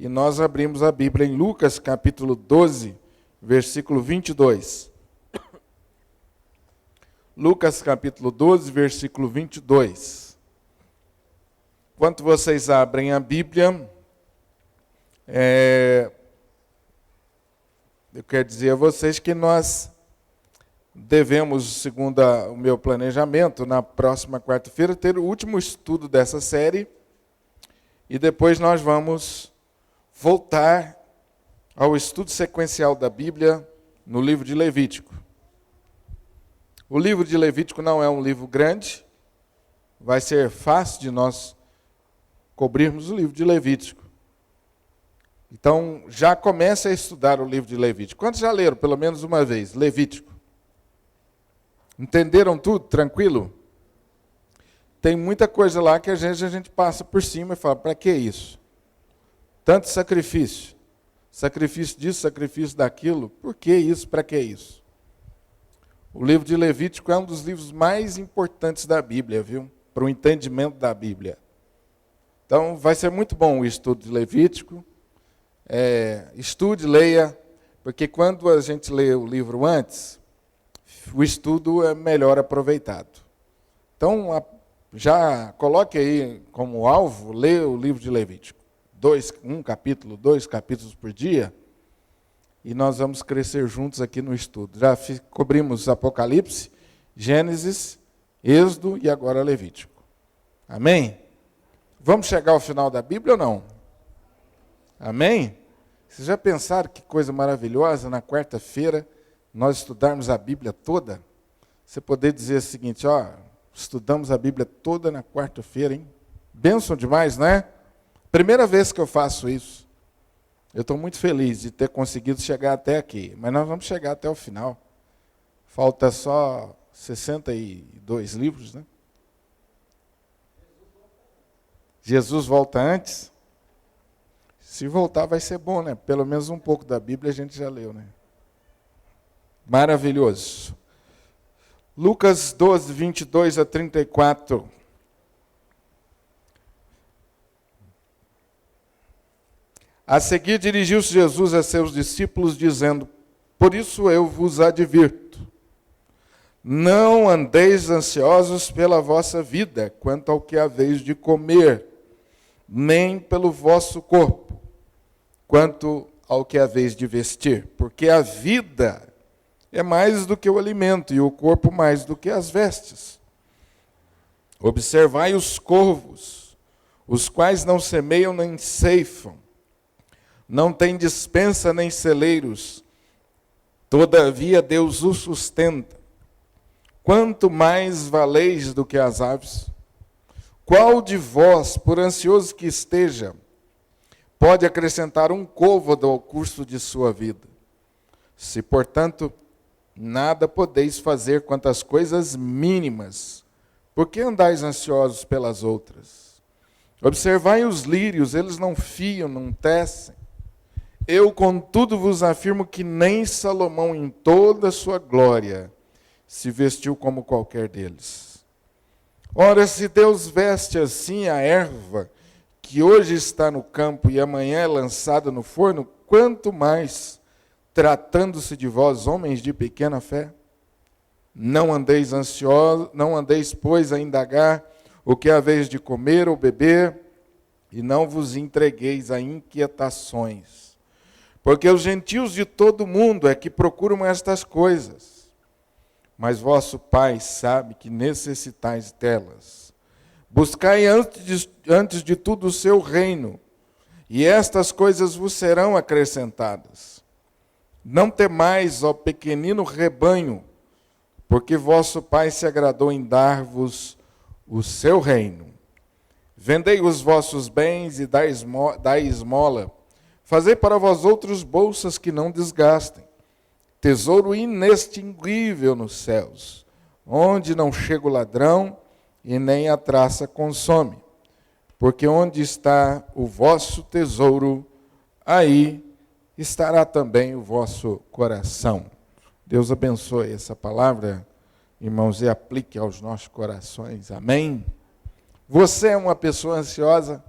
e nós abrimos a Bíblia em Lucas, capítulo 12, versículo 22. Lucas, capítulo 12, versículo 22. Enquanto vocês abrem a Bíblia, eu quero dizer a vocês que nós devemos, segundo o meu planejamento, na próxima quarta-feira, ter o último estudo dessa série, e depois nós vamos voltar ao estudo sequencial da Bíblia no livro de Levítico. O livro de Levítico não é um livro grande, vai ser fácil de nós cobrirmos o livro de Levítico. Então, já comece a estudar o livro de Levítico. Quantos já leram, pelo menos uma vez, Levítico? Entenderam tudo? Tranquilo? Tem muita coisa lá que às vezes a gente passa por cima e fala, para que isso? Tanto sacrifício. Sacrifício disso, sacrifício daquilo. Por que isso? Para que isso? O livro de Levítico é um dos livros mais importantes da Bíblia, viu? Para o entendimento da Bíblia. Então, vai ser muito bom o estudo de Levítico. Estude, leia, porque quando a gente lê o livro antes, o estudo é melhor aproveitado. Então, já coloque aí como alvo, lê o livro de Levítico. Um capítulo, 2 capítulos por dia, e nós vamos crescer juntos aqui no estudo. Já cobrimos Apocalipse, Gênesis, Êxodo e agora Levítico. Amém? Vamos chegar ao final da Bíblia ou não? Amém? Vocês já pensaram que coisa maravilhosa na quarta-feira nós estudarmos a Bíblia toda? Você poder dizer o seguinte, estudamos a Bíblia toda na quarta-feira, hein? Bênção demais, não é? Primeira vez que eu faço isso. Eu estou muito feliz de ter conseguido chegar até aqui, mas nós vamos chegar até o final. Falta só 62 livros, né? Jesus volta antes? Se voltar vai ser bom, né? Pelo menos um pouco da Bíblia a gente já leu, né? Maravilhoso. Lucas 12, 22 a 34. A seguir dirigiu-se Jesus a seus discípulos, dizendo, por isso eu vos advirto, não andeis ansiosos pela vossa vida, quanto ao que haveis de comer, nem pelo vosso corpo, quanto ao que haveis de vestir, porque a vida é mais do que o alimento, e o corpo mais do que as vestes. Observai os corvos, os quais não semeiam nem ceifam, não têm despensa nem celeiros, todavia Deus os sustenta. Quanto mais valeis do que as aves? Qual de vós, por ansioso que esteja, pode acrescentar um côvado ao curso de sua vida? Se, portanto, nada podeis fazer quanto às coisas mínimas, por que andais ansiosos pelas outras? Observai os lírios, eles não fiam, não tecem. Eu, contudo, vos afirmo que nem Salomão, em toda a sua glória, se vestiu como qualquer deles. Ora, se Deus veste assim a erva, que hoje está no campo e amanhã é lançada no forno, quanto mais, tratando-se de vós, homens de pequena fé? Não andeis ansiosos, não andeis, pois, a indagar o que haveis de comer ou beber, e não vos entregueis a inquietações. Porque os gentios de todo mundo é que procuram estas coisas. Mas vosso Pai sabe que necessitais delas. Buscai antes de tudo o seu reino, e estas coisas vos serão acrescentadas. Não temais, ó pequenino rebanho, porque vosso Pai se agradou em dar-vos o seu reino. Vendei os vossos bens e dai esmola. Fazei para vós outros bolsas que não desgastem, tesouro inextinguível nos céus, onde não chega o ladrão e nem a traça consome. Porque onde está o vosso tesouro, aí estará também o vosso coração. Deus abençoe essa palavra, irmãos, e aplique aos nossos corações. Amém? Você é uma pessoa ansiosa?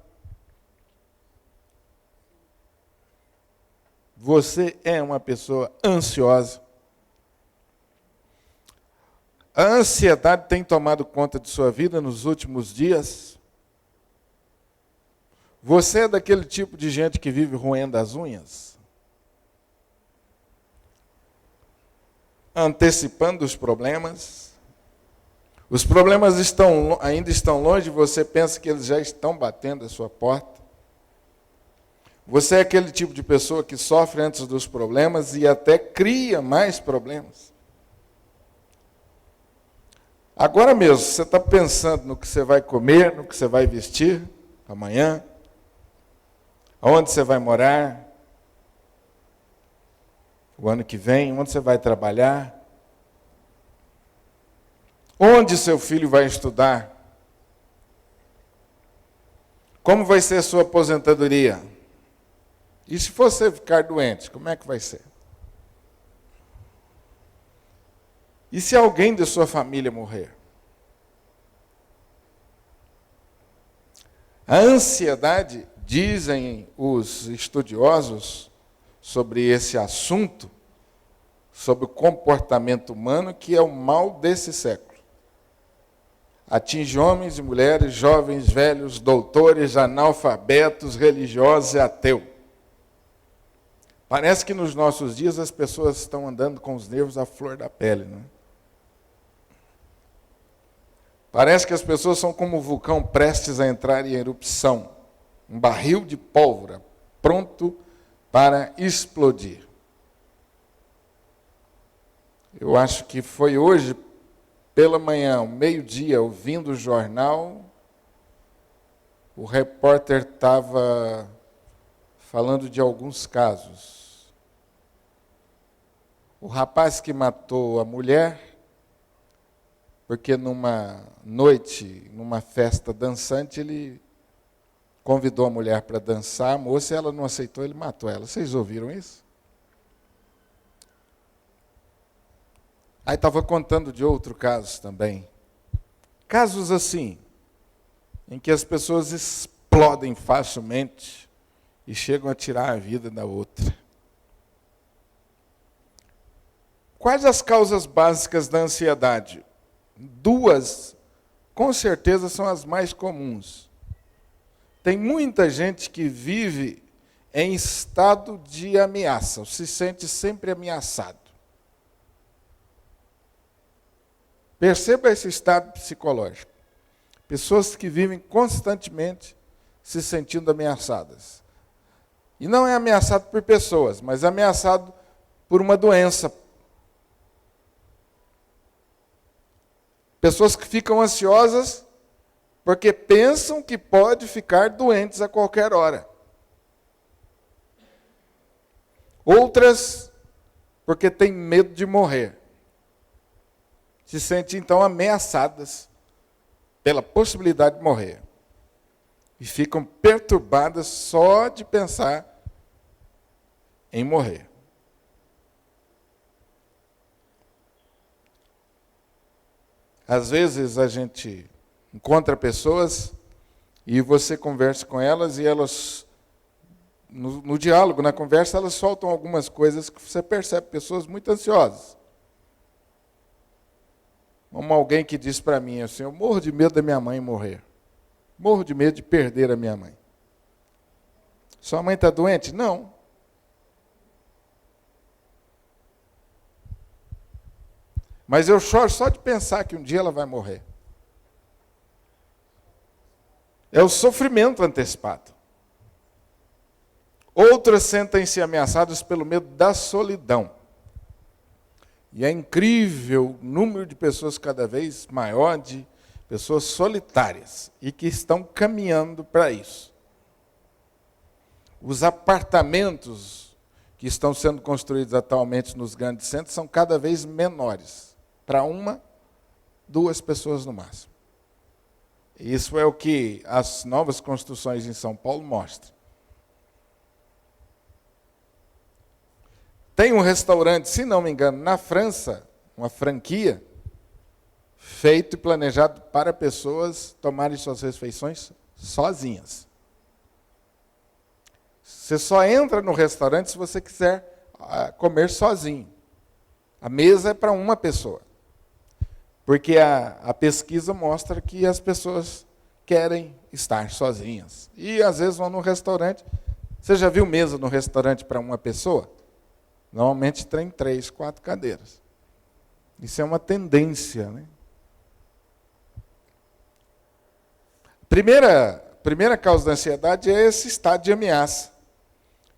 Você é uma pessoa ansiosa. A ansiedade tem tomado conta de sua vida nos últimos dias? Você é daquele tipo de gente que vive roendo as unhas? Antecipando os problemas? Os problemas ainda estão longe, você pensa que eles já estão batendo a sua porta? Você é aquele tipo de pessoa que sofre antes dos problemas e até cria mais problemas? Agora mesmo, você está pensando no que você vai comer, no que você vai vestir amanhã, aonde você vai morar, o ano que vem, onde você vai trabalhar, onde seu filho vai estudar, como vai ser a sua aposentadoria. E se você ficar doente, como é que vai ser? E se alguém de sua família morrer? A ansiedade, dizem os estudiosos sobre esse assunto, sobre o comportamento humano, que é o mal desse século. Atinge homens e mulheres, jovens, velhos, doutores, analfabetos, religiosos e ateus. Parece que nos nossos dias as pessoas estão andando com os nervos à flor da pele, não é? Parece que as pessoas são como um vulcão prestes a entrar em erupção, um barril de pólvora pronto para explodir. Eu acho que foi hoje, pela manhã, ao meio-dia, ouvindo o jornal, o repórter estava falando de alguns casos. O rapaz que matou a mulher, porque numa noite, numa festa dançante, ele convidou a mulher para dançar, a moça, ela não aceitou, ele matou ela. Vocês ouviram isso? Aí estava contando de outro caso também. Casos assim, em que as pessoas explodem facilmente e chegam a tirar a vida da outra. Quais as causas básicas da ansiedade? Duas, com certeza, são as mais comuns. Tem muita gente que vive em estado de ameaça, se sente sempre ameaçado. Perceba esse estado psicológico. Pessoas que vivem constantemente se sentindo ameaçadas. E não é ameaçado por pessoas, mas ameaçado por uma doença. Pessoas que ficam ansiosas porque pensam que pode ficar doentes a qualquer hora. Outras porque têm medo de morrer. Se sentem então ameaçadas pela possibilidade de morrer. E ficam perturbadas só de pensar em morrer. Às vezes a gente encontra pessoas e você conversa com elas e elas, no diálogo, na conversa, elas soltam algumas coisas que você percebe, pessoas muito ansiosas. Como alguém que diz para mim assim, eu morro de medo da minha mãe morrer. Morro de medo de perder a minha mãe. Sua mãe está doente? Não. Mas eu choro só de pensar que um dia ela vai morrer. É o sofrimento antecipado. Outras sentem-se ameaçadas pelo medo da solidão. E é incrível o número de pessoas cada vez maior, de pessoas solitárias, e que estão caminhando para isso. Os apartamentos que estão sendo construídos atualmente nos grandes centros são cada vez menores, para 1, 2 pessoas no máximo. Isso é o que as novas construções em São Paulo mostram. Tem um restaurante, se não me engano, na França, uma franquia, feito e planejado para pessoas tomarem suas refeições sozinhas. Você só entra no restaurante se você quiser comer sozinho. A mesa é para uma pessoa. Porque a pesquisa mostra que as pessoas querem estar sozinhas. E às vezes vão no restaurante. Você já viu mesa no restaurante para uma pessoa? Normalmente tem 3, 4 cadeiras. Isso é uma tendência, né? Primeira causa da ansiedade é esse estado de ameaça.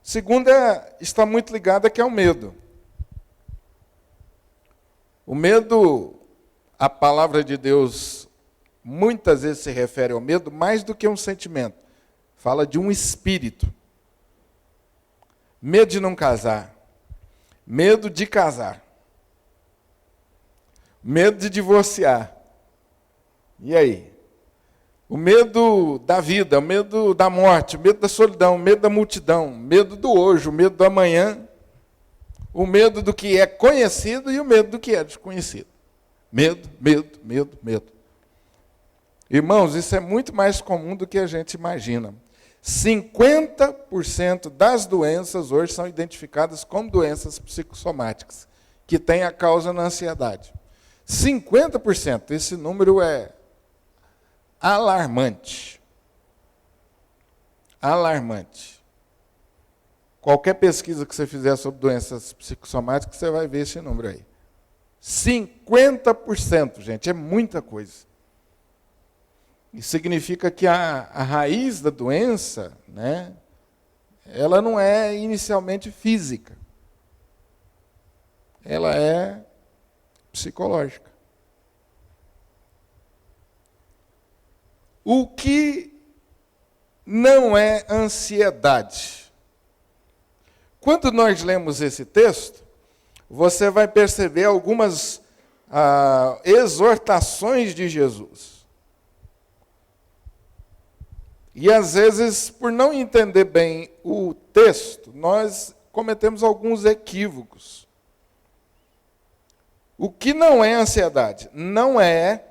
Segunda está muito ligada que é o medo. O medo, a palavra de Deus muitas vezes se refere ao medo mais do que um sentimento. Fala de um espírito. Medo de não casar. Medo de casar. Medo de divorciar. E aí? O medo da vida, o medo da morte, o medo da solidão, o medo da multidão, o medo do hoje, o medo do amanhã, o medo do que é conhecido e o medo do que é desconhecido. Medo, medo, medo, medo. Irmãos, isso é muito mais comum do que a gente imagina. 50% das doenças hoje são identificadas como doenças psicossomáticas, que têm a causa na ansiedade. 50%, esse número é alarmante. Alarmante. Qualquer pesquisa que você fizer sobre doenças psicossomáticas, você vai ver esse número aí. 50%, gente, é muita coisa. Isso significa que a raiz da doença, né, ela não é inicialmente física. Ela é psicológica. O que não é ansiedade? Quando nós lemos esse texto, você vai perceber algumas exortações de Jesus. E às vezes, por não entender bem o texto, nós cometemos alguns equívocos. O que não é ansiedade? Não é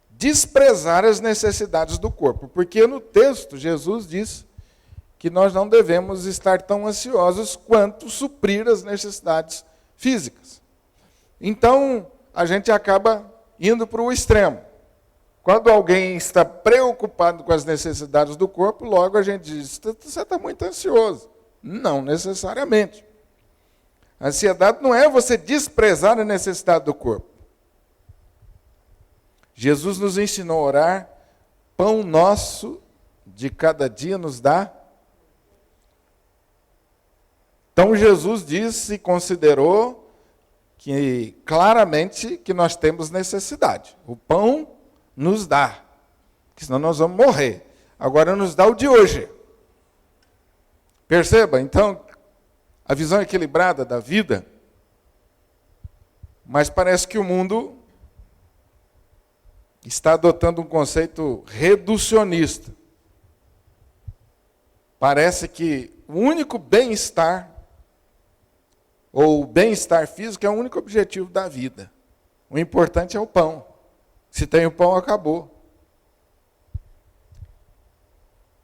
desprezar as necessidades do corpo. Porque no texto, Jesus diz que nós não devemos estar tão ansiosos quanto suprir as necessidades físicas. Então, a gente acaba indo para o extremo. Quando alguém está preocupado com as necessidades do corpo, logo a gente diz, você está muito ansioso. Não necessariamente. A ansiedade não é você desprezar a necessidade do corpo. Jesus nos ensinou a orar, pão nosso de cada dia nos dá. Então Jesus disse e considerou que claramente que nós temos necessidade. O pão nos dá, porque senão nós vamos morrer. Agora nos dá o de hoje. Perceba, então, a visão equilibrada da vida, mas parece que o mundo está adotando um conceito reducionista. Parece que o único bem-estar, ou o bem-estar físico, é o único objetivo da vida. O importante é o pão. Se tem o pão, acabou.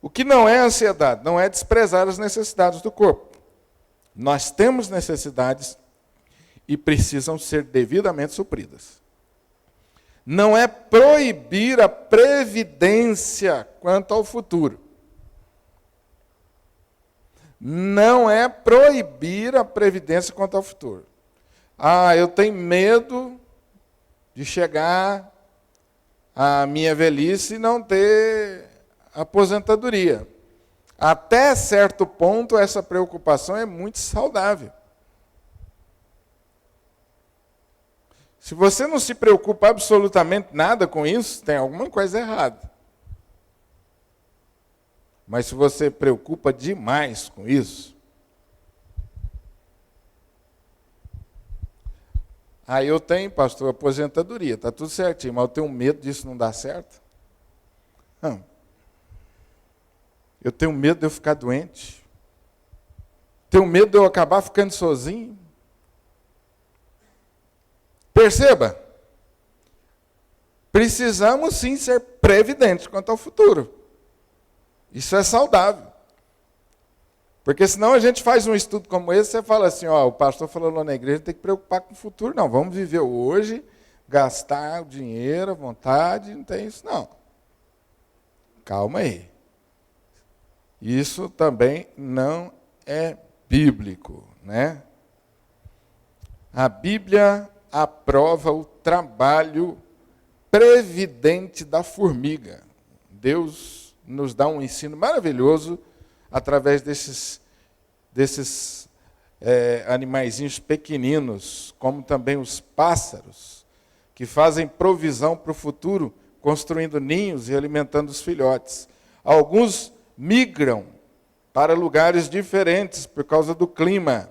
O que não é ansiedade? Não é desprezar as necessidades do corpo. Nós temos necessidades e precisam ser devidamente supridas. Não é proibir a previdência quanto ao futuro. Não é proibir a previdência quanto ao futuro. Eu tenho medo de chegar à minha velhice e não ter aposentadoria. Até certo ponto, essa preocupação é muito saudável. Se você não se preocupa absolutamente nada com isso, tem alguma coisa errada. Mas se você preocupa demais com isso, aí eu tenho, pastor, aposentadoria, está tudo certinho, mas eu tenho medo disso não dar certo. Não. Eu tenho medo de eu ficar doente. Tenho medo de eu acabar ficando sozinho. Perceba, precisamos sim ser previdentes quanto ao futuro. Isso é saudável. Porque senão a gente faz um estudo como esse, você fala assim, ó, o pastor falou lá na igreja, tem que preocupar com o futuro. Não, vamos viver hoje, gastar o dinheiro à vontade, não tem isso não. Calma aí. Isso também não é bíblico, né? A Bíblia aprova o trabalho previdente da formiga. Deus nos dá um ensino maravilhoso através desses animaizinhos pequeninos, como também os pássaros, que fazem provisão para o futuro, construindo ninhos e alimentando os filhotes. Alguns migram para lugares diferentes por causa do clima.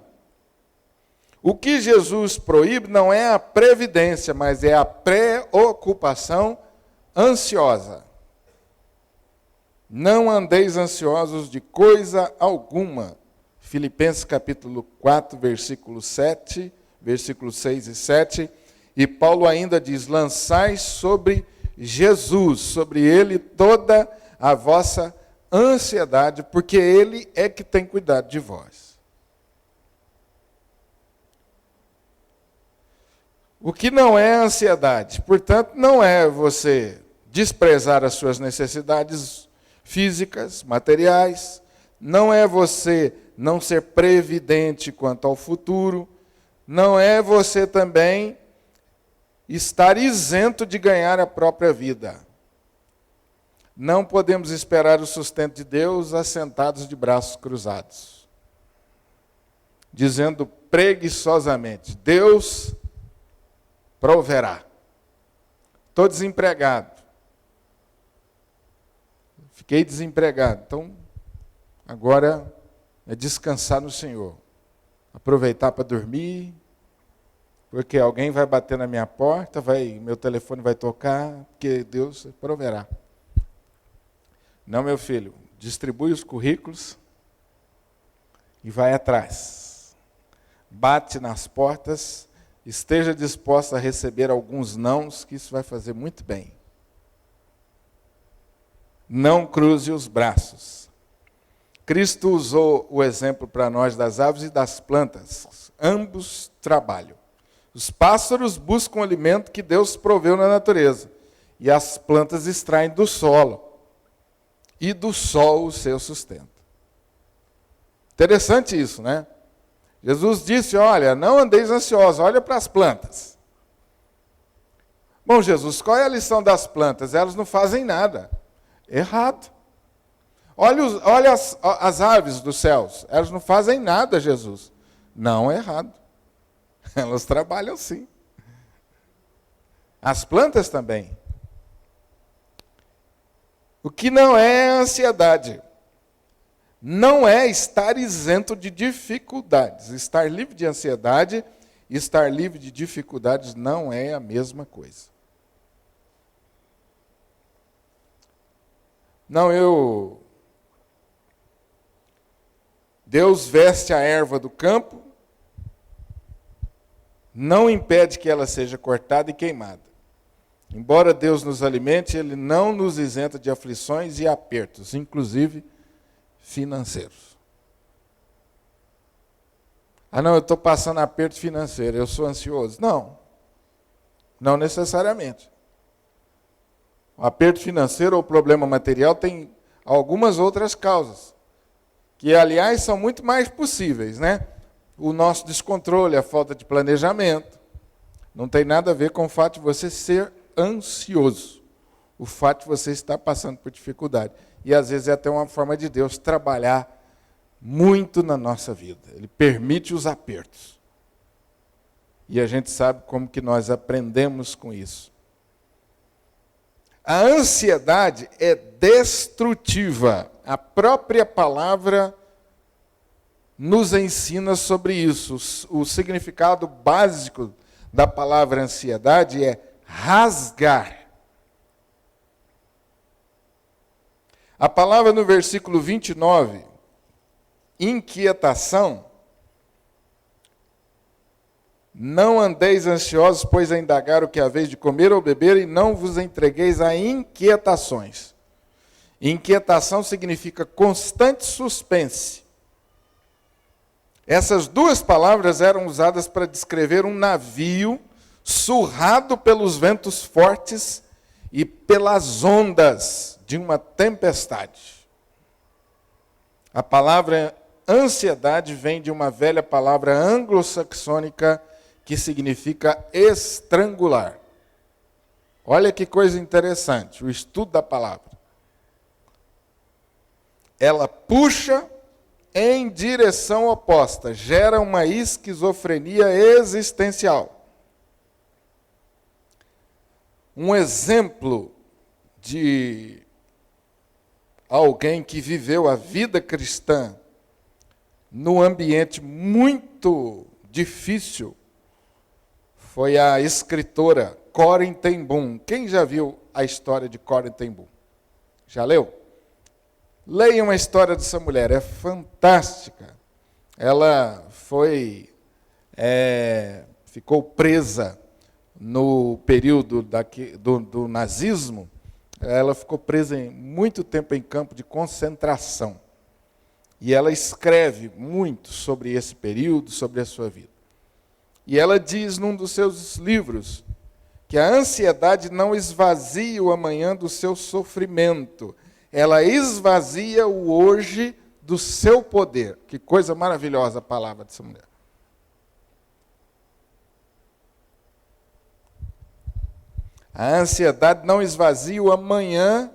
O que Jesus proíbe não é a previdência, mas é a preocupação ansiosa. Não andeis ansiosos de coisa alguma. Filipenses capítulo 4, versículos 6 e 7. E Paulo ainda diz, lançai sobre Jesus, sobre ele toda a vossa ansiedade, porque ele é que tem cuidado de vós. O que não é ansiedade? Portanto, não é você desprezar as suas necessidades físicas, materiais, não é você não ser previdente quanto ao futuro, não é você também estar isento de ganhar a própria vida. Não podemos esperar o sustento de Deus assentados de braços cruzados, dizendo preguiçosamente, Deus proverá. Estou desempregado. Fiquei desempregado. Então, agora é descansar no Senhor. Aproveitar para dormir, porque alguém vai bater na minha porta, meu telefone vai tocar, porque Deus proverá. Não, meu filho, distribui os currículos e vai atrás. Bate nas portas, esteja disposto a receber alguns nãos, que isso vai fazer muito bem. Não cruze os braços. Cristo usou o exemplo para nós das aves e das plantas. Ambos trabalham. Os pássaros buscam o alimento que Deus proveu na natureza. E as plantas extraem do solo. E do sol o seu sustento. Interessante isso, né? Jesus disse, olha, não andeis ansiosos, olha para as plantas. Bom, Jesus, qual é a lição das plantas? Elas não fazem nada. Errado. Olha as aves dos céus, elas não fazem nada, Jesus. Não, é errado. Elas trabalham sim. As plantas também. O que não é ansiedade? Não é estar isento de dificuldades. Estar livre de ansiedade e estar livre de dificuldades não é a mesma coisa. Deus veste a erva do campo, não impede que ela seja cortada e queimada. Embora Deus nos alimente, Ele não nos isenta de aflições e apertos, inclusive financeiros. Ah, não, eu estou passando aperto financeiro, eu sou ansioso. Não, não necessariamente. O aperto financeiro ou problema material tem algumas outras causas, que, aliás, são muito mais possíveis, né? O nosso descontrole, a falta de planejamento, não tem nada a ver com o fato de você ser ansioso. O fato de você estar passando por dificuldade. E, às vezes, é até uma forma de Deus trabalhar muito na nossa vida. Ele permite os apertos. E a gente sabe como que nós aprendemos com isso. A ansiedade é destrutiva. A própria palavra nos ensina sobre isso. O significado básico da palavra ansiedade é rasgar. A palavra no versículo 29, inquietação, não andeis ansiosos, pois a indagar o que haveis de comer ou beber, e não vos entregueis a inquietações. Inquietação significa constante suspense. Essas duas palavras eram usadas para descrever um navio surrado pelos ventos fortes e pelas ondas de uma tempestade. A palavra ansiedade vem de uma velha palavra anglo-saxônica que significa estrangular. Olha que coisa interessante, o estudo da palavra. Ela puxa em direção oposta, gera uma esquizofrenia existencial. Um exemplo de alguém que viveu a vida cristã num ambiente muito difícil foi a escritora Corrie ten Boom. Quem já viu a história de Corrie ten Boom? Já leu? Leiam a história dessa mulher, é fantástica. Ela ficou presa no período do nazismo. Ela ficou presa muito tempo em campo de concentração. E ela escreve muito sobre esse período, sobre a sua vida. E ela diz num dos seus livros que a ansiedade não esvazia o amanhã do seu sofrimento, ela esvazia o hoje do seu poder. Que coisa maravilhosa a palavra dessa mulher. A ansiedade não esvazia o amanhã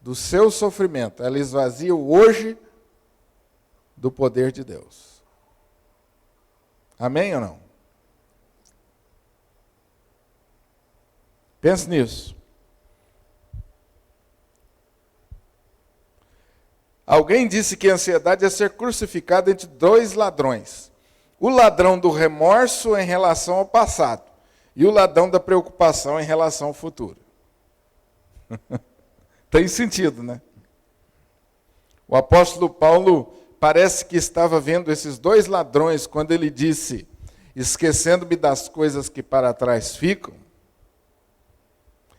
do seu sofrimento, ela esvazia o hoje do poder de Deus. Amém ou não? Pense nisso. Alguém disse que a ansiedade é ser crucificado entre dois ladrões. O ladrão do remorso em relação ao passado e o ladrão da preocupação em relação ao futuro. Tem sentido, né? O apóstolo Paulo parece que estava vendo esses dois ladrões quando ele disse: esquecendo-me das coisas que para trás ficam.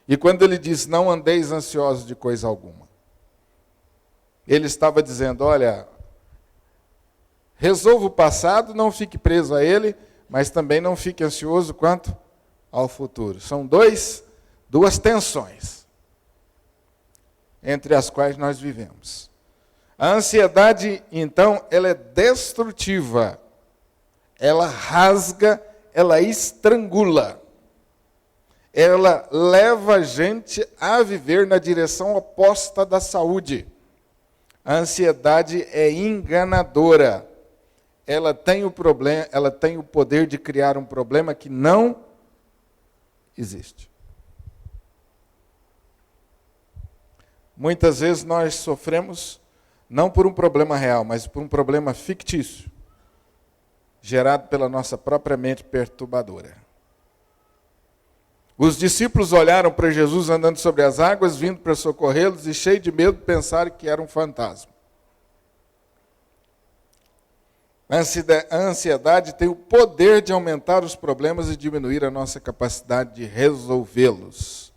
E quando ele disse: não andeis ansiosos de coisa alguma. Ele estava dizendo: olha, resolva o passado, não fique preso a ele, mas também não fique ansioso quanto ao futuro. São duas tensões entre as quais nós vivemos. A ansiedade, então, ela é destrutiva. Ela rasga, ela estrangula. Ela leva a gente a viver na direção oposta da saúde. A ansiedade é enganadora. Ela tem o poder de criar um problema que não existe. Muitas vezes nós sofremos não por um problema real, mas por um problema fictício, gerado pela nossa própria mente perturbadora. Os discípulos olharam para Jesus andando sobre as águas, vindo para socorrê-los, e cheios de medo pensaram que era um fantasma. A ansiedade tem o poder de aumentar os problemas e diminuir a nossa capacidade de resolvê-los.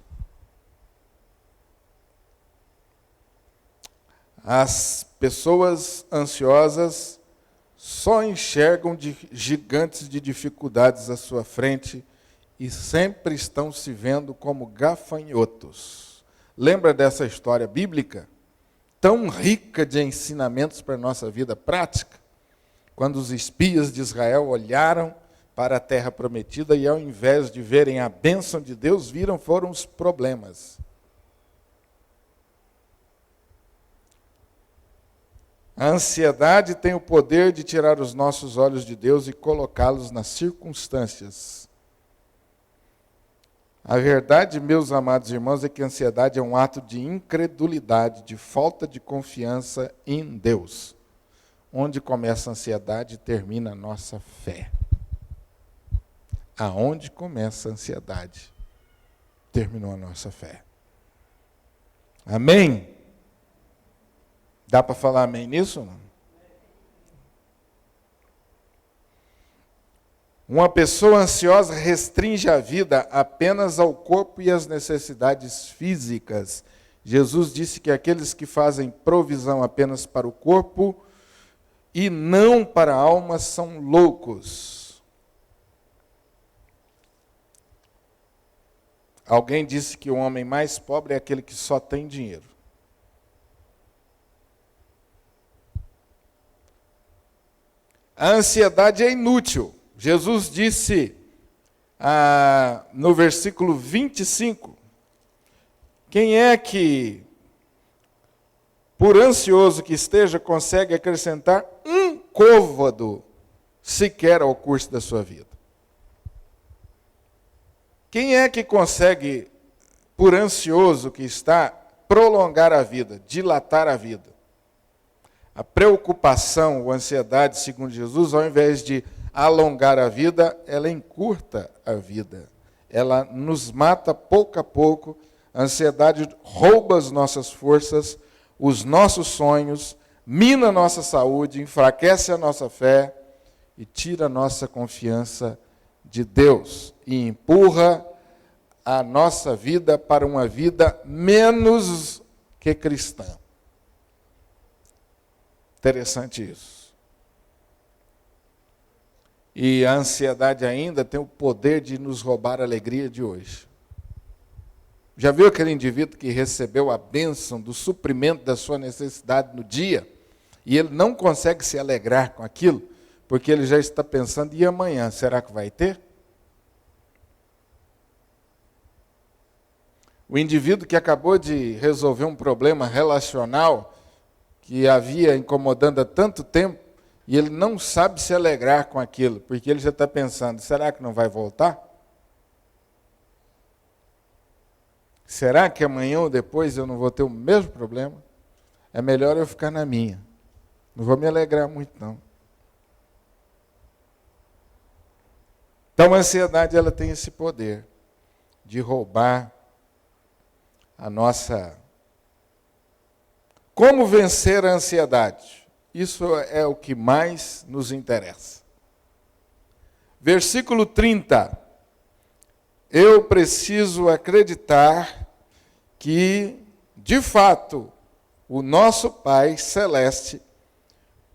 As pessoas ansiosas só enxergam gigantes de dificuldades à sua frente e sempre estão se vendo como gafanhotos. Lembra dessa história bíblica? Tão rica de ensinamentos para a nossa vida prática? Quando os espias de Israel olharam para a terra prometida e, ao invés de verem a bênção de Deus, foram os problemas. A ansiedade tem o poder de tirar os nossos olhos de Deus e colocá-los nas circunstâncias. A verdade, meus amados irmãos, é que a ansiedade é um ato de incredulidade, de falta de confiança em Deus. Onde começa a ansiedade, termina a nossa fé. Aonde começa a ansiedade, terminou a nossa fé. Amém? Dá para falar amém nisso ou não? Uma pessoa ansiosa restringe a vida apenas ao corpo e às necessidades físicas. Jesus disse que aqueles que fazem provisão apenas para o corpo e não para a alma são loucos. Alguém disse que o homem mais pobre é aquele que só tem dinheiro. A ansiedade é inútil. Jesus disse no versículo 25, quem é que, por ansioso que esteja, consegue acrescentar um côvado sequer ao curso da sua vida? Quem é que consegue, por ansioso que está, prolongar a vida, dilatar a vida? A preocupação, a ansiedade, segundo Jesus, ao invés de alongar a vida, ela encurta a vida. Ela nos mata pouco a pouco. A ansiedade rouba as nossas forças, os nossos sonhos, mina a nossa saúde, enfraquece a nossa fé e tira a nossa confiança de Deus e empurra a nossa vida para uma vida menos que cristã. Interessante isso. E a ansiedade ainda tem o poder de nos roubar a alegria de hoje. Já viu aquele indivíduo que recebeu a bênção do suprimento da sua necessidade no dia e ele não consegue se alegrar com aquilo, porque ele já está pensando, e amanhã, será que vai ter? O indivíduo que acabou de resolver um problema relacional que havia incomodando há tanto tempo, e ele não sabe se alegrar com aquilo, porque ele já está pensando, será que não vai voltar? Será que amanhã ou depois eu não vou ter o mesmo problema? É melhor eu ficar na minha. Não vou me alegrar muito, não. Então a ansiedade ela tem esse poder de roubar a nossa... Como vencer a ansiedade? Isso é o que mais nos interessa. Versículo 30. Eu preciso acreditar que, de fato, o nosso Pai Celeste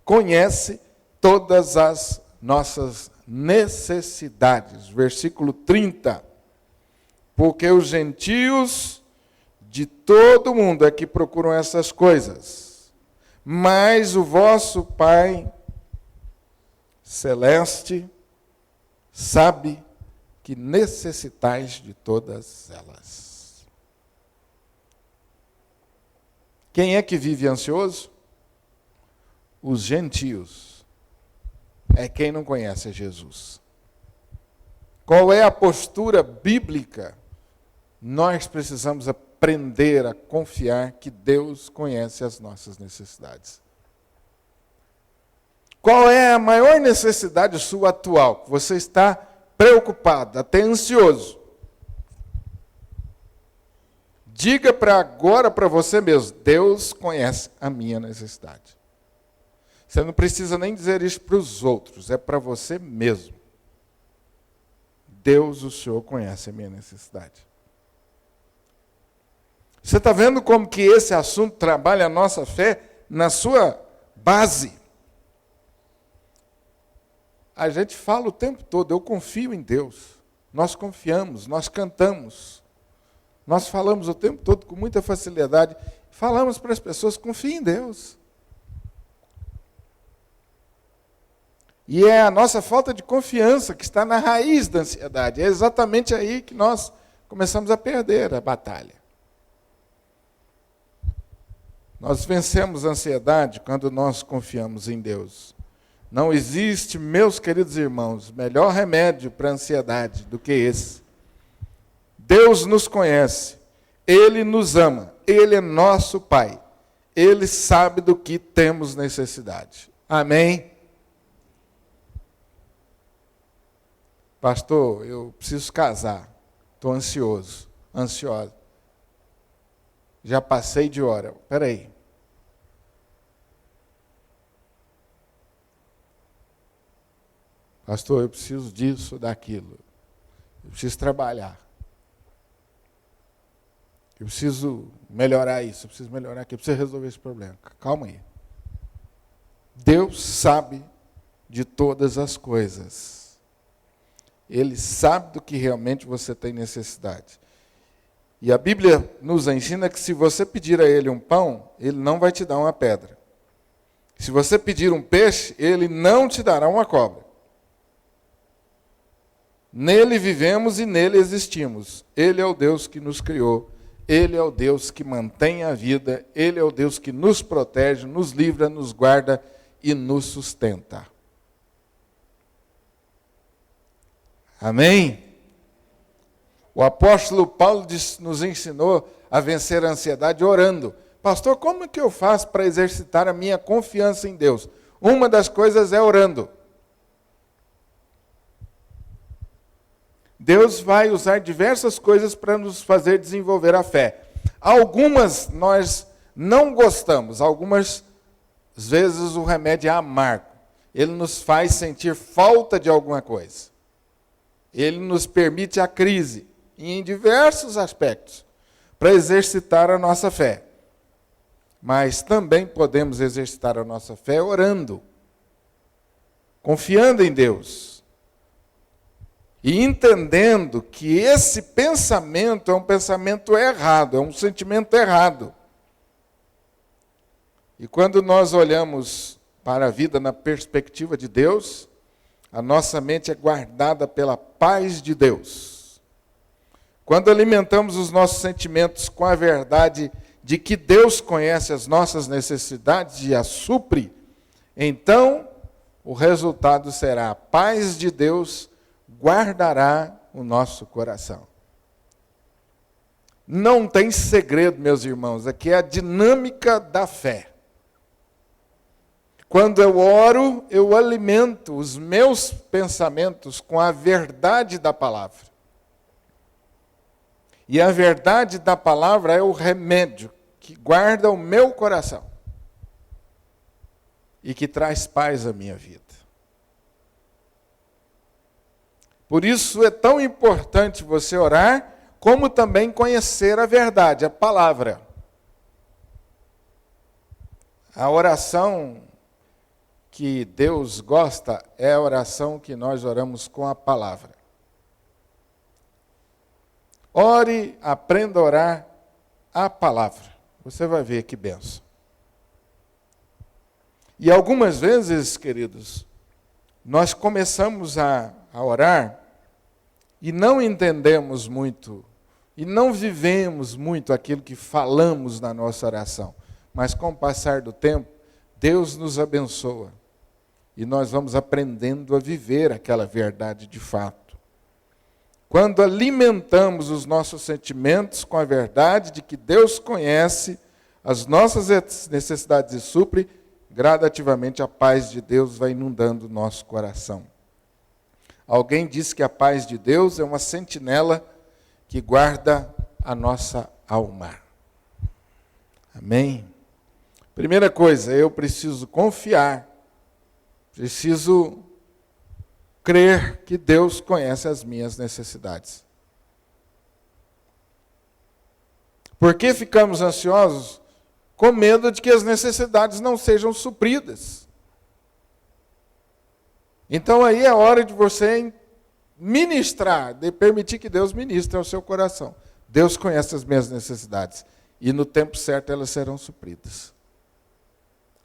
conhece todas as nossas necessidades. Versículo 30. Porque os gentios de todo mundo é que procuram essas coisas, mas o vosso Pai Celeste sabe que necessitais de todas elas. Quem é que vive ansioso? Os gentios. É quem não conhece Jesus. Qual é a postura bíblica? Nós precisamos aprender a confiar que Deus conhece as nossas necessidades. Qual é a maior necessidade sua atual? Você está preocupado, até ansioso. Diga agora para você mesmo, Deus conhece a minha necessidade. Você não precisa nem dizer isso para os outros, é para você mesmo. Deus, o Senhor, conhece a minha necessidade. Você está vendo como que esse assunto trabalha a nossa fé na sua base? A gente fala o tempo todo, eu confio em Deus. Nós confiamos, nós cantamos. Nós falamos o tempo todo com muita facilidade. Falamos para as pessoas, confiem em Deus. E é a nossa falta de confiança que está na raiz da ansiedade. É exatamente aí que nós começamos a perder a batalha. Nós vencemos a ansiedade quando nós confiamos em Deus. Não existe, meus queridos irmãos, melhor remédio para a ansiedade do que esse. Deus nos conhece, Ele nos ama, Ele é nosso Pai. Ele sabe do que temos necessidade. Amém? Pastor, eu preciso casar. Estou ansiosa. Já passei de hora. Espera aí. Pastor, eu preciso disso, daquilo. Eu preciso trabalhar. Eu preciso melhorar isso, eu preciso melhorar aquilo, eu preciso resolver esse problema. Calma aí. Deus sabe de todas as coisas. Ele sabe do que realmente você tem necessidade. E a Bíblia nos ensina que se você pedir a Ele um pão, Ele não vai te dar uma pedra. Se você pedir um peixe, Ele não te dará uma cobra. Nele vivemos e nele existimos. Ele é o Deus que nos criou. Ele é o Deus que mantém a vida. Ele é o Deus que nos protege, nos livra, nos guarda e nos sustenta. Amém? O apóstolo Paulo nos ensinou a vencer a ansiedade orando. Pastor, como que eu faço para exercitar a minha confiança em Deus? Uma das coisas é orando. Deus vai usar diversas coisas para nos fazer desenvolver a fé. Algumas nós não gostamos, algumas vezes o remédio é amargo. Ele nos faz sentir falta de alguma coisa. Ele nos permite a crise, em diversos aspectos, para exercitar a nossa fé. Mas também podemos exercitar a nossa fé orando, confiando em Deus. E entendendo que esse pensamento é um pensamento errado, é um sentimento errado. E quando nós olhamos para a vida na perspectiva de Deus, a nossa mente é guardada pela paz de Deus. Quando alimentamos os nossos sentimentos com a verdade de que Deus conhece as nossas necessidades e as supre, então o resultado será a paz de Deus guardará o nosso coração. Não tem segredo, meus irmãos, aqui é a dinâmica da fé. Quando eu oro, eu alimento os meus pensamentos com a verdade da palavra. E a verdade da palavra é o remédio que guarda o meu coração e que traz paz à minha vida. Por isso é tão importante você orar, como também conhecer a verdade, a palavra. A oração que Deus gosta é a oração que nós oramos com a palavra. Ore, aprenda a orar a palavra. Você vai ver que bênção. E algumas vezes, queridos, nós começamos a orar e não entendemos muito, e não vivemos muito aquilo que falamos na nossa oração. Mas com o passar do tempo, Deus nos abençoa. E nós vamos aprendendo a viver aquela verdade de fato. Quando alimentamos os nossos sentimentos com a verdade de que Deus conhece as nossas necessidades e supre, gradativamente a paz de Deus vai inundando o nosso coração. Alguém disse que a paz de Deus é uma sentinela que guarda a nossa alma. Amém? Primeira coisa, eu preciso confiar, preciso crer que Deus conhece as minhas necessidades. Por que ficamos ansiosos? Com medo de que as necessidades não sejam supridas. Então aí é hora de você ministrar, de permitir que Deus ministre ao seu coração. Deus conhece as minhas necessidades e no tempo certo elas serão supridas.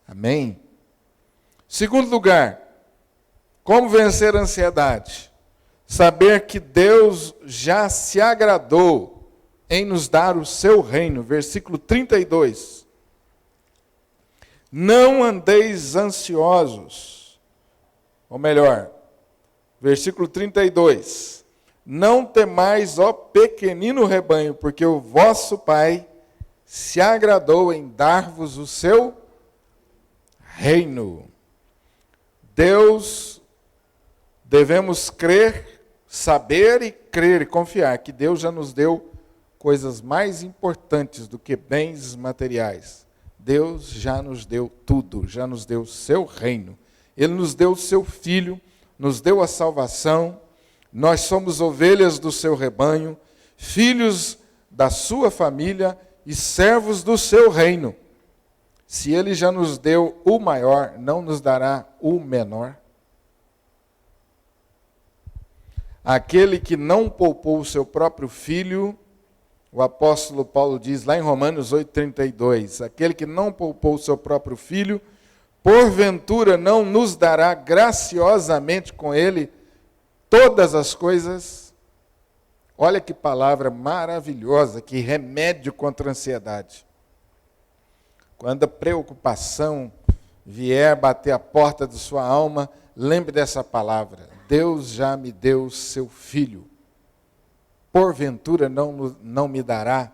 Amém? Segundo lugar, como vencer a ansiedade? Saber que Deus já se agradou em nos dar o seu reino. Versículo 32. Não andeis ansiosos. Ou melhor, versículo 32. Não temais, ó pequenino rebanho, porque o vosso Pai se agradou em dar-vos o seu reino. Deus, devemos crer, saber e crer e confiar que Deus já nos deu coisas mais importantes do que bens materiais. Deus já nos deu tudo, já nos deu o seu reino. Ele nos deu o seu Filho, nos deu a salvação. Nós somos ovelhas do seu rebanho, filhos da sua família e servos do seu reino. Se ele já nos deu o maior, não nos dará o menor? Aquele que não poupou o seu próprio filho, o apóstolo Paulo diz lá em Romanos 8,32, aquele que não poupou o seu próprio filho, porventura não nos dará graciosamente com ele todas as coisas? Olha que palavra maravilhosa, que remédio contra a ansiedade. Quando a preocupação vier bater a porta de sua alma, lembre dessa palavra. Deus já me deu seu filho. Porventura não me dará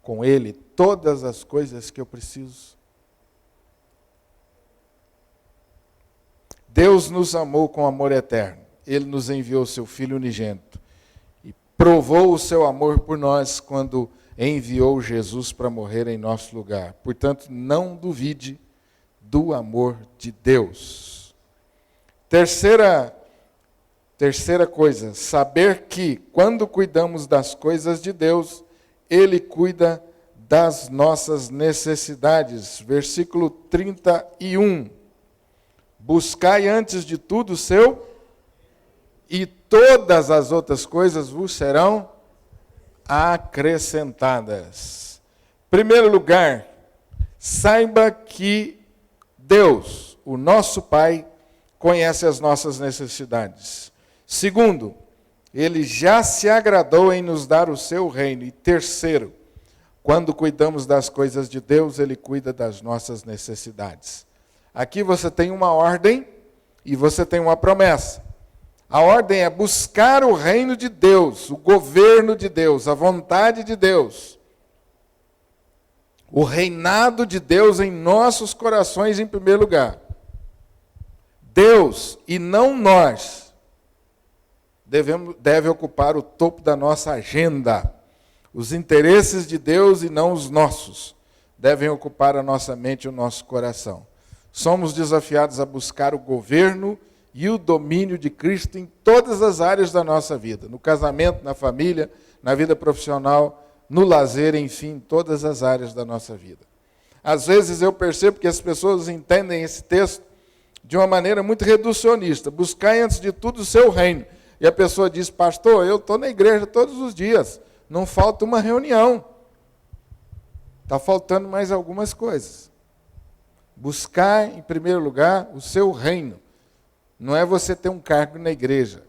com ele todas as coisas que eu preciso? Deus nos amou com amor eterno. Ele nos enviou seu Filho unigênito. E provou o seu amor por nós quando enviou Jesus para morrer em nosso lugar. Portanto, não duvide do amor de Deus. Terceira coisa, saber que quando cuidamos das coisas de Deus, Ele cuida das nossas necessidades. Versículo 31. Buscai antes de tudo o seu, e todas as outras coisas vos serão acrescentadas. Em primeiro lugar, saiba que Deus, o nosso Pai, conhece as nossas necessidades. Segundo, Ele já se agradou em nos dar o seu reino. E terceiro, quando cuidamos das coisas de Deus, Ele cuida das nossas necessidades. Aqui você tem uma ordem e você tem uma promessa. A ordem é buscar o reino de Deus, o governo de Deus, a vontade de Deus. O reinado de Deus em nossos corações em primeiro lugar. Deus e não nós deve ocupar o topo da nossa agenda. Os interesses de Deus e não os nossos devem ocupar a nossa mente e o nosso coração. Somos desafiados a buscar o governo e o domínio de Cristo em todas as áreas da nossa vida. No casamento, na família, na vida profissional, no lazer, enfim, em todas as áreas da nossa vida. Às vezes eu percebo que as pessoas entendem esse texto de uma maneira muito reducionista. Buscar antes de tudo o seu reino. E a pessoa diz, pastor, eu estou na igreja todos os dias, não falta uma reunião. Está faltando mais algumas coisas. Buscar, em primeiro lugar, o seu reino. Não é você ter um cargo na igreja.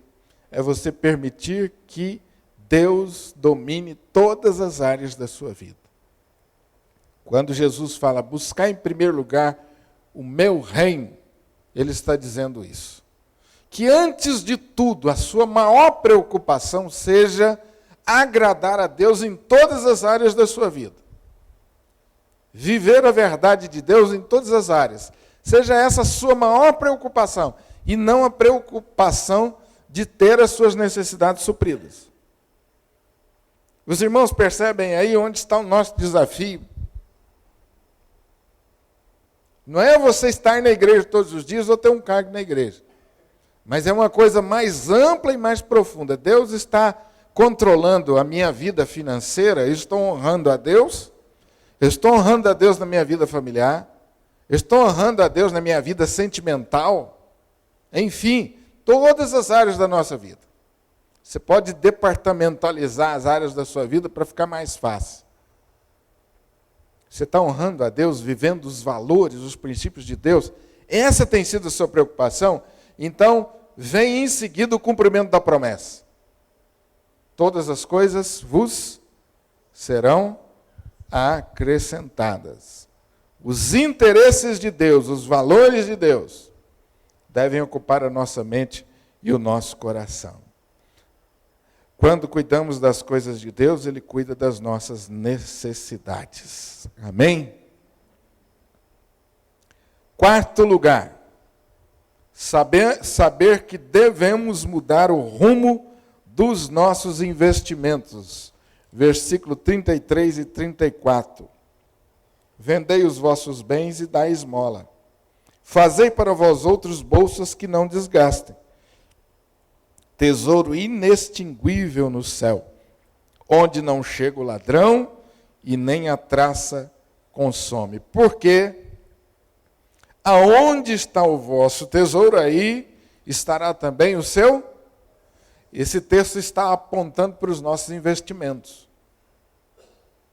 É você permitir que Deus domine todas as áreas da sua vida. Quando Jesus fala, buscar em primeiro lugar o meu reino, Ele está dizendo isso. Que antes de tudo, a sua maior preocupação seja agradar a Deus em todas as áreas da sua vida. Viver a verdade de Deus em todas as áreas. Seja essa a sua maior preocupação. E não a preocupação de ter as suas necessidades supridas. Os irmãos percebem aí onde está o nosso desafio? Não é você estar na igreja todos os dias ou ter um cargo na igreja. Mas é uma coisa mais ampla e mais profunda. Deus está controlando a minha vida financeira, eu estou honrando a Deus, eu estou honrando a Deus na minha vida familiar, eu estou honrando a Deus na minha vida sentimental, enfim, todas as áreas da nossa vida. Você pode departamentalizar as áreas da sua vida para ficar mais fácil. Você está honrando a Deus, vivendo os valores, os princípios de Deus? Essa tem sido a sua preocupação? Então, vem em seguida o cumprimento da promessa. Todas as coisas vos serão acrescentadas. Os interesses de Deus, os valores de Deus, devem ocupar a nossa mente e o nosso coração. Quando cuidamos das coisas de Deus, Ele cuida das nossas necessidades. Amém? Quarto lugar, saber que devemos mudar o rumo dos nossos investimentos. Versículo 33 e 34. Vendei os vossos bens e dai esmola. Fazei para vós outros bolsas que não desgastem. Tesouro inextinguível no céu, onde não chega o ladrão e nem a traça consome. Porque aonde está o vosso tesouro, aí estará também o seu. Esse texto está apontando para os nossos investimentos.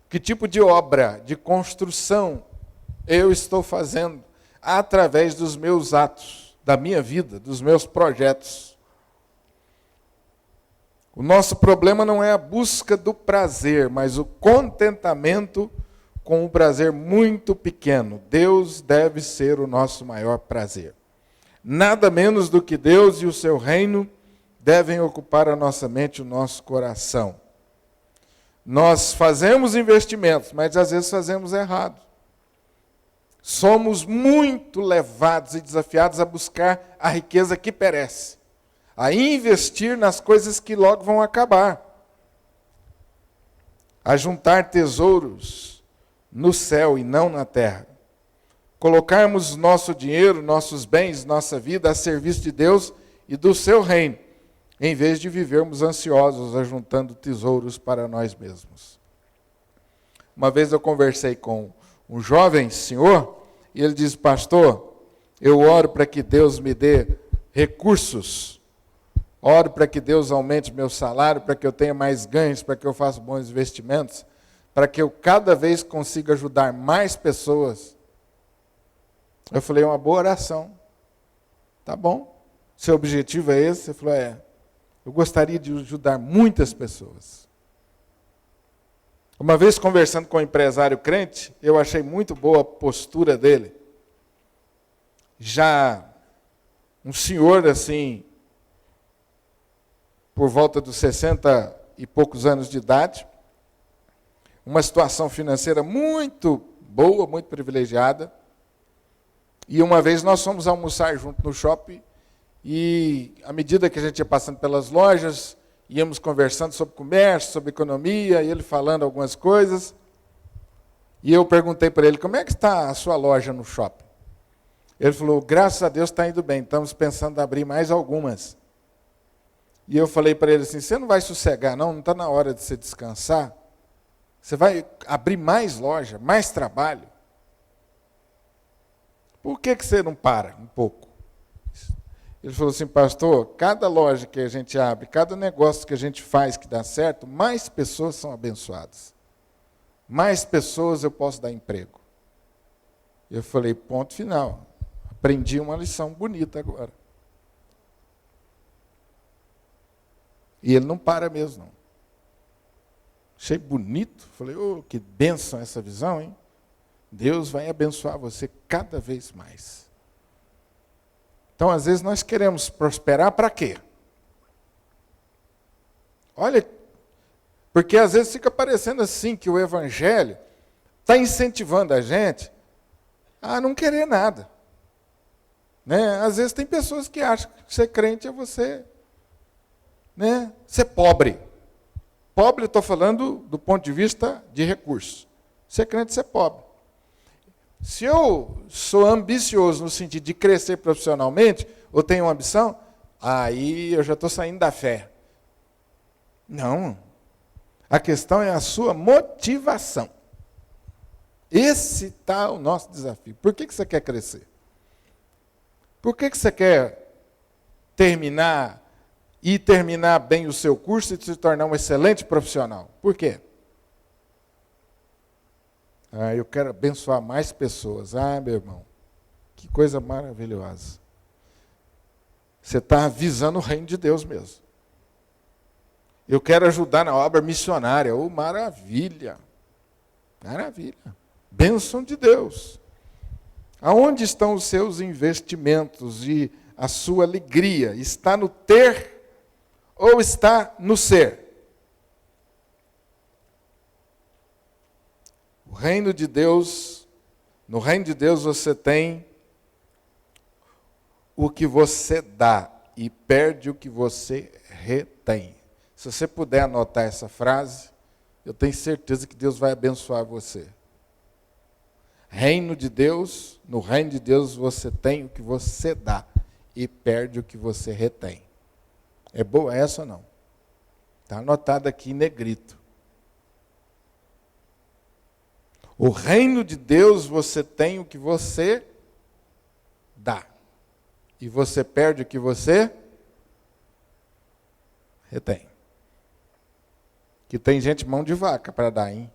Que tipo de obra, de construção eu estou fazendo através dos meus atos, da minha vida, dos meus projetos? O nosso problema não é a busca do prazer, mas o contentamento com um prazer muito pequeno. Deus deve ser o nosso maior prazer. Nada menos do que Deus e o seu reino devem ocupar a nossa mente e o nosso coração. Nós fazemos investimentos, mas às vezes fazemos errado. Somos muito levados e desafiados a buscar a riqueza que perece, a investir nas coisas que logo vão acabar, a juntar tesouros no céu e não na terra. Colocarmos nosso dinheiro, nossos bens, nossa vida a serviço de Deus e do seu reino, em vez de vivermos ansiosos, ajuntando tesouros para nós mesmos. Uma vez eu conversei com um jovem senhor, e ele disse: pastor, eu oro para que Deus me dê recursos, oro para que Deus aumente meu salário, para que eu tenha mais ganhos, para que eu faça bons investimentos, para que eu cada vez consiga ajudar mais pessoas. Eu falei: é uma boa oração. Tá bom. Seu objetivo é esse? Ele falou: é. Eu gostaria de ajudar muitas pessoas. Uma vez conversando com um empresário crente, eu achei muito boa a postura dele. Já um senhor assim, por volta dos 60 e poucos anos de idade, uma situação financeira muito boa, muito privilegiada. E uma vez nós fomos almoçar junto no shopping, e à medida que a gente ia passando pelas lojas, íamos conversando sobre comércio, sobre economia, e ele falando algumas coisas. E eu perguntei para ele: como é que está a sua loja no shopping? Ele falou: graças a Deus está indo bem, estamos pensando em abrir mais algumas. E eu falei para ele assim: você não vai sossegar não está na hora de você descansar? Você vai abrir mais loja, mais trabalho? Por que você não para um pouco? Ele falou assim: pastor, cada loja que a gente abre, cada negócio que a gente faz que dá certo, mais pessoas são abençoadas. Mais pessoas eu posso dar emprego. Eu falei: ponto final. Aprendi uma lição bonita agora. E ele não para mesmo, não. Achei bonito. Falei: oh, que bênção essa visão, hein? Deus vai abençoar você cada vez mais. Então, às vezes, nós queremos prosperar para quê? Olha, porque às vezes fica parecendo assim que o Evangelho está incentivando a gente a não querer nada. Né? Às vezes tem pessoas que acham que ser crente é você, né, ser pobre. Pobre, eu estou falando do ponto de vista de recursos. Ser crente é ser pobre. Se eu sou ambicioso no sentido de crescer profissionalmente, ou tenho uma ambição, aí eu já estou saindo da fé. Não. A questão é a sua motivação. Esse está o nosso desafio. Por que você quer crescer? Por que você quer terminar bem o seu curso e se tornar um excelente profissional? Por quê? Eu quero abençoar mais pessoas. Meu irmão, que coisa maravilhosa. Você está visando o reino de Deus mesmo. Eu quero ajudar na obra missionária. Maravilha. Maravilha. Bênção de Deus. Aonde estão os seus investimentos e a sua alegria? Está no ter ou está no ser? O reino de Deus, no reino de Deus você tem o que você dá e perde o que você retém. Se você puder anotar essa frase, eu tenho certeza que Deus vai abençoar você. Reino de Deus, no reino de Deus você tem o que você dá e perde o que você retém. É boa essa ou não? Está anotado aqui em negrito. O reino de Deus, você tem o que você dá. E você perde o que você retém. Que tem gente mão de vaca para dar, hein?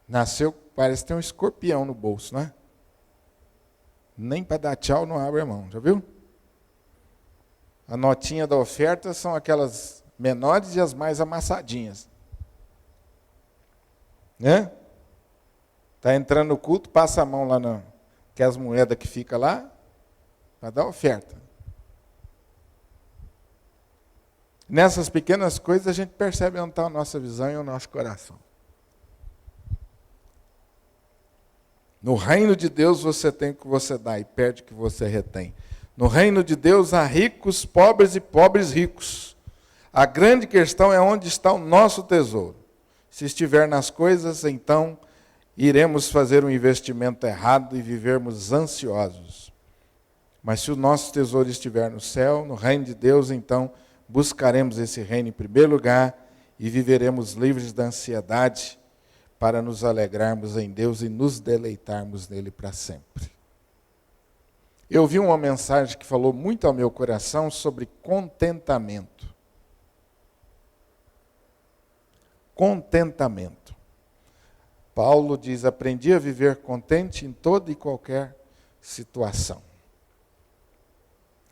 Nasceu, parece que tem um escorpião no bolso, né? Nem para dar tchau não abre a mão, já viu? A notinha da oferta são aquelas menores e as mais amassadinhas. Né? Está entrando no culto, passa a mão lá que as moedas que fica lá, para dar oferta. Nessas pequenas coisas a gente percebe onde está a nossa visão e o nosso coração. No reino de Deus você tem o que você dá e perde o que você retém. No reino de Deus há ricos, pobres e pobres ricos. A grande questão é onde está o nosso tesouro. Se estiver nas coisas, então iremos fazer um investimento errado e vivermos ansiosos. Mas se o nosso tesouro estiver no céu, no reino de Deus, então buscaremos esse reino em primeiro lugar e viveremos livres da ansiedade para nos alegrarmos em Deus e nos deleitarmos nele para sempre. Eu vi uma mensagem que falou muito ao meu coração sobre contentamento. Contentamento. Paulo diz: aprendi a viver contente em toda e qualquer situação.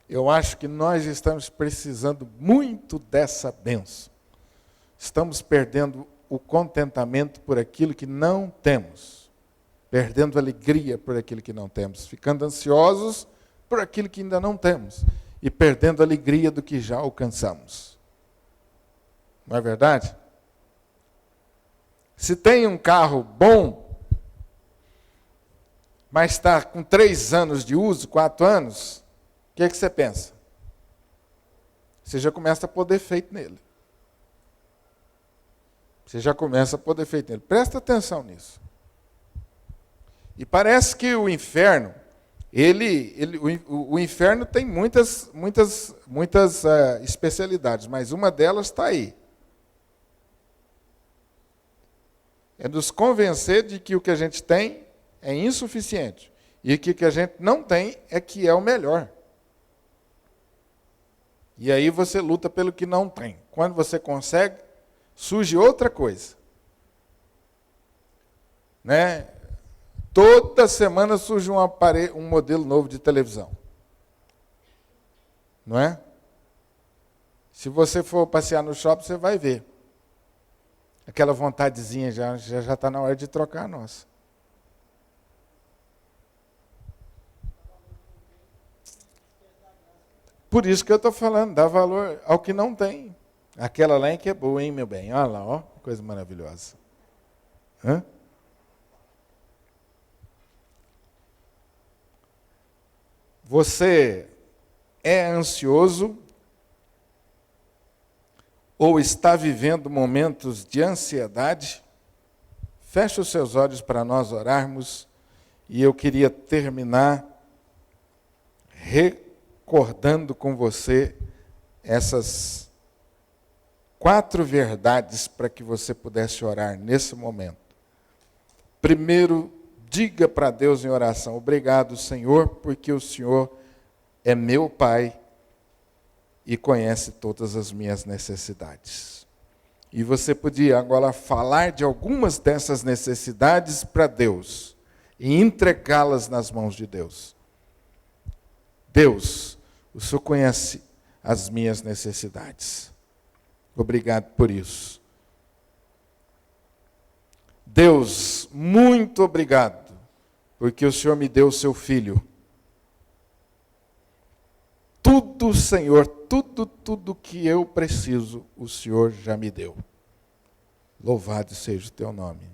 Eu acho que nós estamos precisando muito dessa bênção. Estamos perdendo o contentamento por aquilo que não temos, perdendo alegria por aquilo que não temos, ficando ansiosos por aquilo que ainda não temos e perdendo alegria do que já alcançamos. Não é verdade? Se tem um carro bom, mas está com 3 anos de uso, 4 anos, o que é que você pensa? Você já começa a pôr defeito nele. Você já começa a pôr defeito nele. Presta atenção nisso. E parece que o inferno, o inferno tem muitas especialidades, mas uma delas está aí. É nos convencer de que o que a gente tem é insuficiente. E que o que a gente não tem é que é o melhor. E aí você luta pelo que não tem. Quando você consegue, surge outra coisa. Né? Toda semana surge um modelo novo de televisão. Não é? Se você for passear no shopping, você vai ver. Aquela vontadezinha já está na hora de trocar a nossa. Por isso que eu estou falando, dá valor ao que não tem. Aquela lá é que é boa, hein, meu bem? Olha lá, ó, coisa maravilhosa. Hã? Você é ansioso ou está vivendo momentos de ansiedade? Feche os seus olhos para nós orarmos e eu queria terminar recordando com você essas 4 verdades para que você pudesse orar nesse momento. Primeiro, diga para Deus em oração: obrigado, Senhor, porque o Senhor é meu Pai e conhece todas as minhas necessidades. E você podia agora falar de algumas dessas necessidades para Deus e entregá-las nas mãos de Deus. Deus, o Senhor conhece as minhas necessidades. Obrigado por isso. Deus, muito obrigado, porque o Senhor me deu o seu Filho. Tudo, Senhor, tudo que eu preciso, o Senhor já me deu. Louvado seja o teu nome.